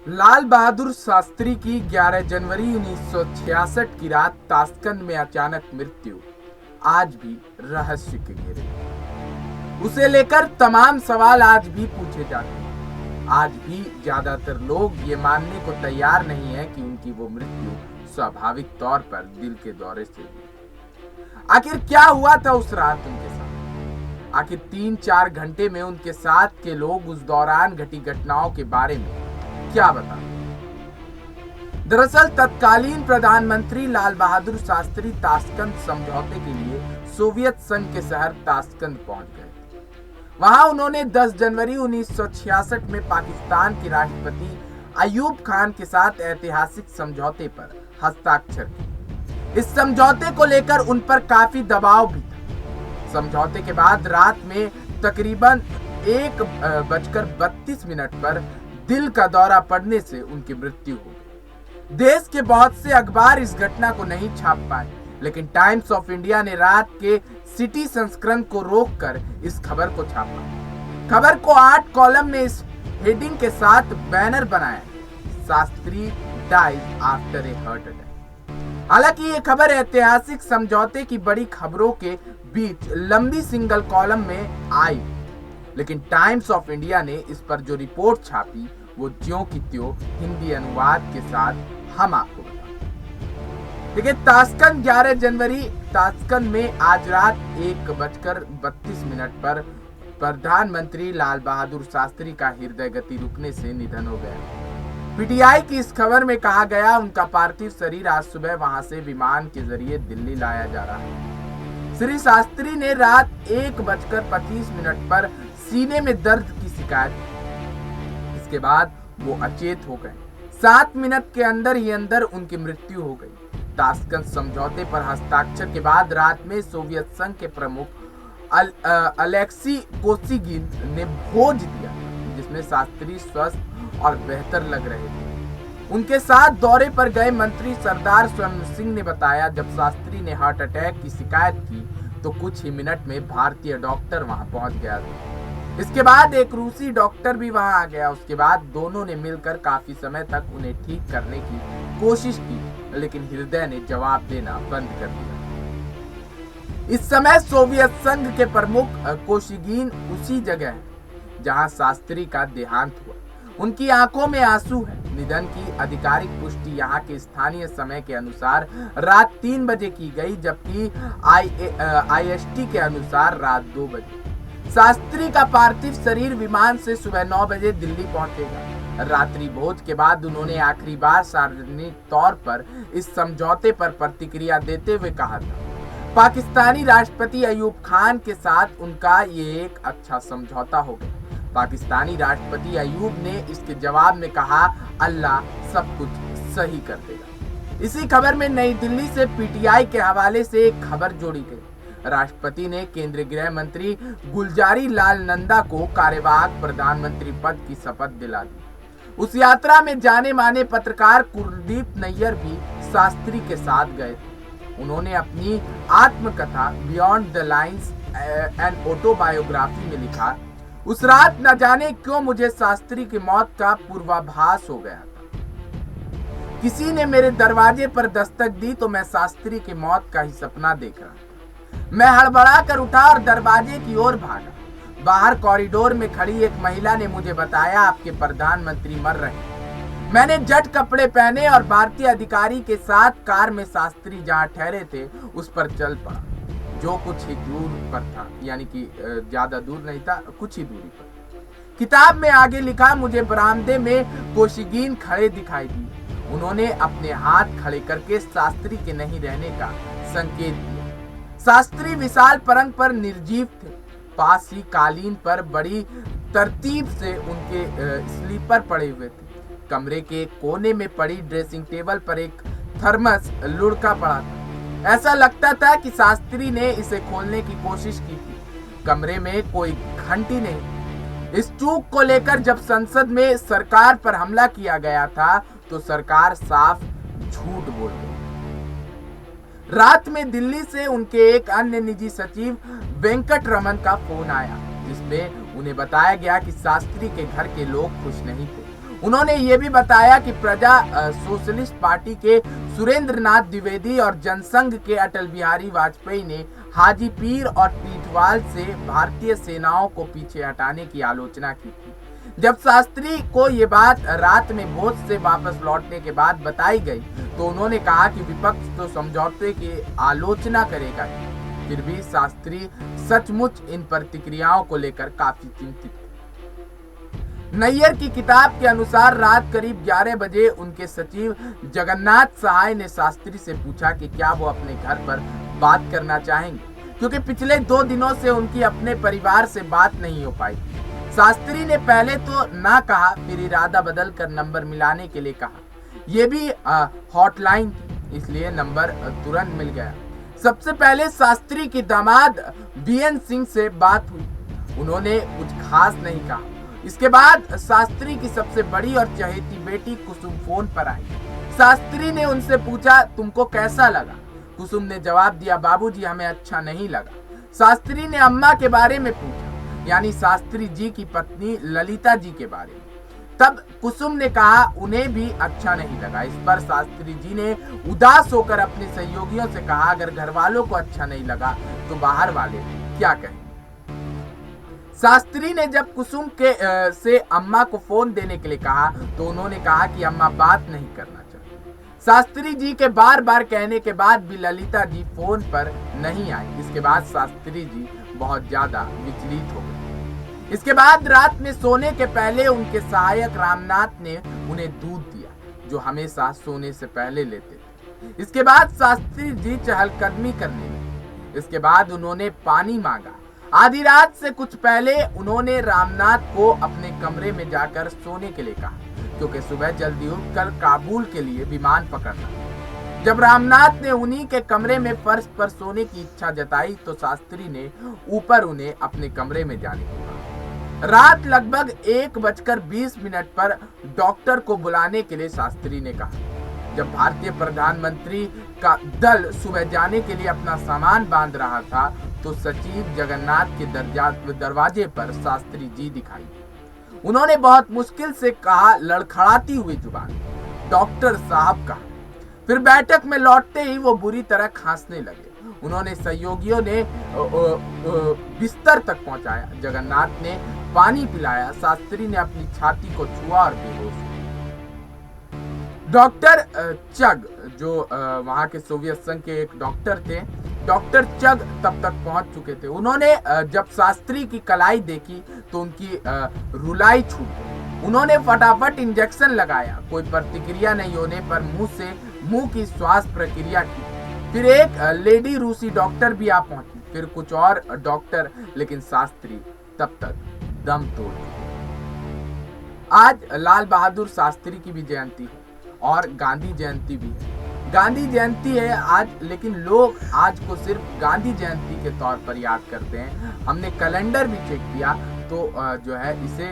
लाल बहादुर शास्त्री की 11 जनवरी 1966 की रात ताशकंद में अचानक मृत्यु आज भी रहस्य के घेरे में। उसे लेकर तमाम सवाल आज भी पूछे जाते हैं। आज भी ज्यादातर लोग ये मानने को तैयार नहीं है कि उनकी वो मृत्यु स्वाभाविक तौर पर दिल के दौरे से हुई। आखिर क्या हुआ था उस रात उनके साथ? आखिर 3-4 घंटे में उनके साथ के लोग उस दौरान घटी घटनाओं के बारे में क्या बता? दरअसल तत्कालीन प्रधानमंत्री लाल बहादुर शास्त्री ताशकंद समझौते के लिए सोवियत संघ के शहर ताशकंद पहुंच गए। वहां उन्होंने 10 जनवरी 1966 में पाकिस्तान के राष्ट्रपति अयूब खान के साथ ऐतिहासिक समझौते पर हस्ताक्षर किए। इस समझौते को लेकर उन पर काफी दबाव भी था। समझौते के बाद रात में तकरीबन 1:32 पर दिल का दौरा पड़ने से उनकी मृत्यु हो गई। देश के बहुत से अखबार इस घटना को नहीं छाप पाए, लेकिन टाइम्स ऑफ इंडिया ने रात के सिटी संस्करण को रोककर इस खबर को छापा। खबर को 8 कॉलम में इस हेडिंग के साथ बैनर बनाया, Shastri dies after a heart attack. हालांकि ये खबर ऐतिहासिक समझौते की बड़ी खबरों के बीच लंबी सिंगल कॉलम में आई, लेकिन टाइम्स ऑफ इंडिया ने इस पर जो रिपोर्ट छापी वो ज्यों की त्यों हिंदी अनुवाद के साथ हम आपको बताएं। देखिए, ताशकंद 11 जनवरी ताशकंद में आज रात 1:32 पर प्रधानमंत्री लाल बहादुर शास्त्री का हृदय गति रुकने से निधन हो गया। पीटीआई की इस खबर में कहा गया उनका पार्थिव शरीर आज सुबह वहां से विमान के जरिए दिल्ली लाया जा रहा है। श्री शास्त्री ने रात 1:25 पर सीने में दर्द की शिकायत की। इसके बाद वो अचेत हो गए। 7 मिनट के अंदर ही उनकी मृत्यु हो गई। ताशकंद समझौते पर हस्ताक्षर के बाद रात में सोवियत संघ के प्रमुख अलेक्सी कोसिगिन ने भोज दिया, जिसमें शास्त्री स्वस्थ और बेहतर लग रहे थे। उनके साथ दौरे पर गए मंत्री सरदार स्वर्ण सिंह ने बताया, जब शास्त्री ने हार्ट अटैक की शिकायत की तो कुछ ही मिनट में भारतीय डॉक्टर वहां पहुंच गया था। इसके बाद एक रूसी डॉक्टर भी वहां आ गया। उसके बाद दोनों ने मिलकर काफी समय तक उन्हें ठीक करने की कोशिश की, लेकिन हृदय ने जवाब देना बंद कर दिया। इस समय सोवियत संघ के प्रमुख कोशिगिन उसी जगह है जहां शास्त्री का देहांत हुआ। उनकी आंखों में आंसू है। निधन की आधिकारिक पुष्टि यहाँ के स्थानीय समय के अनुसार रात 3 बजे की गई, जबकि IST के अनुसार रात 2 बजे। शास्त्री का पार्थिव शरीर विमान से सुबह 9 बजे दिल्ली पहुंचेगा। रात्रि भोज के बाद उन्होंने आखिरी बार सार्वजनिक तौर पर इस समझौते पर प्रतिक्रिया देते हुए कहा था, पाकिस्तानी राष्ट्रपति अयूब खान के साथ उनका ये एक अच्छा समझौता हो गया। पाकिस्तानी राष्ट्रपति अयूब ने इसके जवाब में कहा, अल्लाह सब कुछ सही कर देगा। इसी खबर में नई दिल्ली से पीटीआई के हवाले से एक खबर जोड़ी गई। राष्ट्रपति ने केंद्रीय गृह मंत्री गुलजारी लाल नंदा को कार्यवाहक प्रधानमंत्री पद की शपथ दिला दी। उस यात्रा में जाने माने पत्रकार कुलदीप नैयर भी शास्त्री के साथ गए थे। उन्होंने अपनी आत्मकथा beyond the lines an autobiography में लिखा, उस रात न जाने क्यों मुझे शास्त्री की मौत का पूर्वाभास हो गया था। किसी ने मेरे दरवाजे पर दस्तक दी तो मैं शास्त्री की मौत का ही सपना देख रहा था। मैं हड़बड़ा कर उठा और दरवाजे की ओर भागा। बाहर कॉरिडोर में खड़ी एक महिला ने मुझे बताया, आपके प्रधानमंत्री मर रहे हैं। मैंने झट कपड़े पहने और भारतीय अधिकारी के साथ कार में शास्त्री जहां ठहरे थे उस पर चल पड़ा, जो कुछ ही दूर पर था, यानी कि ज्यादा दूर नहीं था, कुछ ही दूरी पर। किताब में आगे लिखा, मुझे बरामदे में कोशिगिन खड़े दिखाई दिए। उन्होंने अपने हाथ खड़े करके शास्त्री के नहीं रहने का संकेत दिया। शास्त्री विशाल पलंग पर निर्जीव थे। पास ही कालीन पर बड़ी तरतीब से उनके स्लीपर पड़े हुए थे। कमरे के कोने में पड़ी ड्रेसिंग टेबल पर एक थर्मस लुढ़का पड़ा था। ऐसा लगता था कि शास्त्री ने इसे खोलने की कोशिश की थी। कमरे में कोई घंटी नहीं। इस चूक को लेकर जब संसद में सरकार पर हमला किया गया था तो सरकार साफ झूठ बोल गई। रात में दिल्ली से उनके एक अन्य निजी सचिव वेंकट रमन का फोन आया, जिसमें उन्हें बताया गया कि शास्त्री के घर के लोग खुश नहीं थे। उन्होंने ये भी बताया कि प्रजा सोशलिस्ट पार्टी के सुरेंद्र नाथ द्विवेदी और जनसंघ के अटल बिहारी वाजपेयी ने हाजी पीर और टीटवाल से भारतीय सेनाओं को पीछे हटाने की आलोचना की थी। जब शास्त्री को ये बात रात में भोज से वापस लौटने के बाद बताई गई तो उन्होंने कहा कि विपक्ष तो समझौते की आलोचना करेगा, फिर भी शास्त्री सचमुच इन प्रतिक्रियाओं को लेकर काफी चिंतित थे। नैयर की किताब के अनुसार रात करीब 11 बजे उनके सचिव जगन्नाथ सहाय ने शास्त्री से पूछा कि क्या वो अपने घर पर बात करना चाहेंगे, क्योंकि पिछले 2 दिनों से उनकी अपने परिवार से बात नहीं हो पाई। शास्त्री ने पहले तो ना कहा, फिर इरादा बदल कर नंबर मिलाने के लिए कहा। यह भी हॉटलाइन थी, इसलिए नंबर तुरंत मिल गया। सबसे पहले शास्त्री की दामाद बीएन सिंह से बात हुई। उन्होंने कुछ खास नहीं कहा। इसके बाद शास्त्री की सबसे बड़ी और चहेती बेटी कुसुम फोन पर आई। शास्त्री ने उनसे पूछा, तुमको कैसा लगा? कुसुम ने जवाब दिया, बाबूजी हमें अच्छा नहीं लगा। शास्त्री ने अम्मा के बारे में पूछा, यानी शास्त्री जी की पत्नी ललिता जी के बारे में। तब कुसुम ने कहा उन्हें भी अच्छा नहीं लगा। इस पर शास्त्री जी ने उदास होकर अपने सहयोगियों से कहा, अगर घर वालों को अच्छा नहीं लगा तो बाहर वाले क्या कहें। शास्त्री ने जब कुसुम के से अम्मा को फोन देने के लिए कहा तो उन्होंने कहा कि अम्मा बात नहीं करना चाहती। शास्त्री जी के बार बार कहने के बाद भी ललिता जी फोन पर नहीं आई। इसके बाद शास्त्री जी बहुत ज्यादा विचलित हो गए। इसके बाद रात में सोने के पहले उनके सहायक रामनाथ ने उन्हें दूध दिया, जो हमेशा सोने से पहले लेते थे। इसके बाद शास्त्री जी चहलकदमी करने लगे। इसके बाद उन्होंने पानी मांगा। आधी रात से कुछ पहले उन्होंने रामनाथ को अपने कमरे में जाकर सोने के लिए कहा, क्योंकि सुबह जल्दी उठकर काबुल के लिए विमान पकड़ना। जब रामनाथ ने उन्हीं के कमरे में फर्श पर सोने की इच्छा जताई तो शास्त्री ने ऊपर उन्हें अपने कमरे में जाने को कहा। रात लगभग 1:20 पर डॉक्टर को बुलाने के लिए शास्त्री ने कहा। जब भारतीय प्रधानमंत्री का दल सुबह जाने के लिए अपना सामान बांध रहा था तो सचिव जगन्नाथ के दरवाजे पर शास्त्री जी दिखाई। उन्होंने बहुत मुश्किल से कहा, लड़खड़ाती हुई जुबान, डॉक्टर साहब कहा। फिर बैठक में लौटते ही वो बुरी तरह खांसने लगे। उन्होंने सहयोगियों ने बिस्तर तक पहुंचाया। जगन्नाथ ने पानी पिलाया। शास्त्री ने अपनी छाती को छुआ और बेहोश हुए। डॉक्टर चग, जो वहां के सोवियत संघ के एक डॉक्टर थे, डॉक्टर चग तब तक पहुंच चुके थे। उन्होंने जब शास्त्री की कलाई देखी तो उनकी रुलाई छूट गई। उन्होंने फटाफट इंजेक्शन लगाया। कोई प्रतिक्रिया नहीं होने पर मुंह की श्वास प्रक्रिया की। फिर एक लेडी रूसी डॉक्टर भी आ पहुंची, फिर कुछ और डॉक्टर, लेकिन शास्त्री तब तक दम तोड़ चुके। आज लाल बहादुर शास्त्री की भी जयंती है और गांधी जयंती भी है। गांधी जयंती है आज, लेकिन लोग आज को सिर्फ गांधी जयंती के तौर पर याद करते हैं। हमने कैलेंडर भी चेक किया तो जो है इसे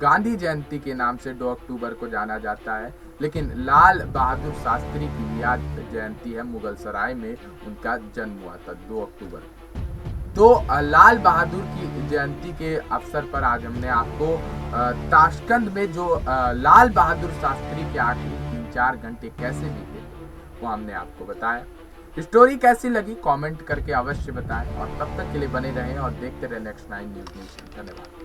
गांधी जयंती के नाम से 2 अक्टूबर को जाना जाता है, लेकिन लाल बहादुर शास्त्री की भी आज जयंती है। मुगल सराय में उनका जन्म हुआ था 2 अक्टूबर। तो लाल बहादुर की जयंती के अवसर पर आज हमने आपको ताशकंद में जो लाल बहादुर शास्त्री के आखिरी 3-4 घंटे कैसे बीते वो हमने आपको बताया। स्टोरी कैसी लगी कमेंट करके अवश्य बताएं और तब तक के लिए बने रहें और देखते रहें नेक्स्ट 9 न्यूज़ नेशन। धन्यवाद।